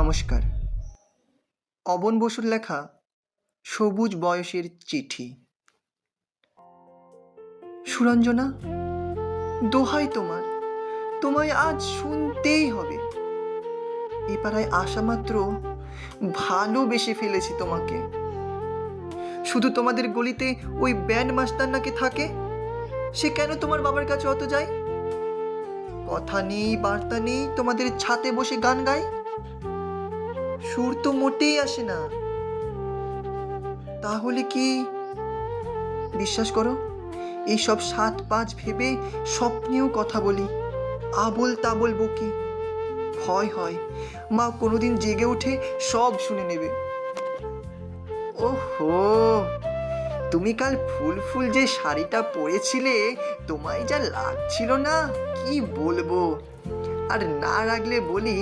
নমস্কার। অবন বসুর লেখা সবুজ বয়সের চিঠি। সুরঞ্জনা, দোহাই তোমার, তোমায় আজ শুনতেই হবে। এ পাড়ায় আসা মাত্র ভালোবেসে ফেলেছি তোমাকে। শুধু তোমাদের গলিতে ওই ব্যান্ড মাস্টার নাকি থাকে, সে কেন তোমার বাবার কাছে অত যায়? কথা নেই বার্তা নেই, তোমাদের ছাতে বসে গান গায়। সুর তো মোটেই আসে না। তাহলে কি বিশ্বাস করো, এইসব 7-5 ভেবে স্বপ্নেও কথা বলি, আবোল তাবোল বকি। ভয় হয় মা কোনোদিন জেগে উঠে সব শুনে নেবে। ওহো, তুমি কাল ফুল ফুল যে শাড়িটা পরেছিলে, তোমায় যা লাগছিল না কি বলবো। আর না রাখলে বলি,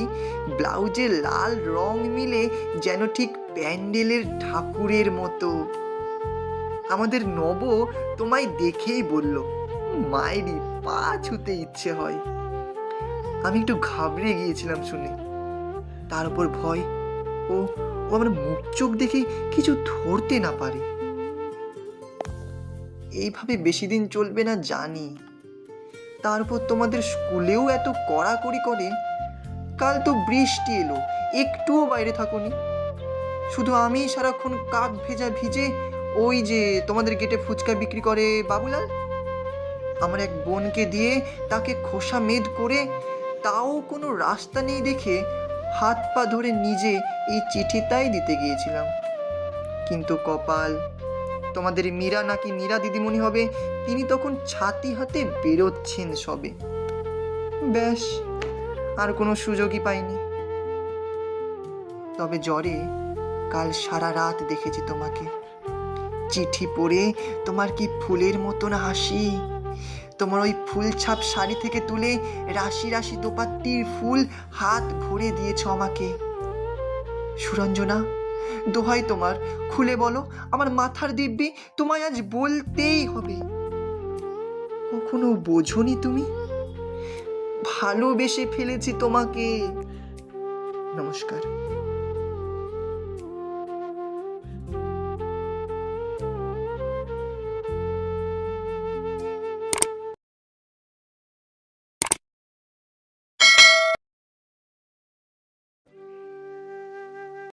ব্লাউজে লাল রং মিলে যেন ঠিক প্যান্ডেলের ঠাকুরের মতো। আমাদের নব তোমায় দেখেই বলল, মায়েরই পা ছুতে ইচ্ছে হয়। আমি একটু ঘাবড়ে গিয়েছিলাম শুনে। তার উপর ভয়, ও আমার মুখ চোখ দেখে কিছু ধরতে না পারে। এইভাবে বেশি দিন চলবে না জানি। তারপর তোমাদের স্কুলেও এত কড়াকড়ি করে। কাল তো বৃষ্টি এলো, একটুও বাইরে থাকোনি। শুধু আমি সারাক্ষণ কাক ভেজা ভিজে, ওই যে তোমাদের গেটে ফুচকা বিক্রি করে বাবুলাল, আমার এক বোনকে দিয়ে তাকে খোসা মেদ করে, তাও কোনো রাস্তা নেই দেখে হাত পা ধরে নিজে এই চিঠিটাই দিতে গিয়েছিলাম। কিন্তু কপাল, তোমাদের মীরা নাকি মীরা দিদিমণি হবে, তিনি তখন ছাতি হাতে বেরোচ্ছেন সবে। ব্যাস, আর কোনো সুযোগই পাইনি। তবে জ্বরে কাল সারা রাত দেখেছি তোমাকে। চিঠি পড়ে তোমার কি ফুলের মতন হাসি। তোমার ওই ফুল ছাপ শাড়ি থেকে তুলে রাশি রাশি দোপাট্টির ফুল হাত ভরে দিয়েছ আমাকে। সুরঞ্জনা, দোহাই তোমার, খুলে বলো, আমার মাথার দিব্যি, তোমায় আজ বলতেই হবে। কখনো বোঝনি তুমি? ভালোবেসে ফেলেছি তোমাকে। নমস্কার।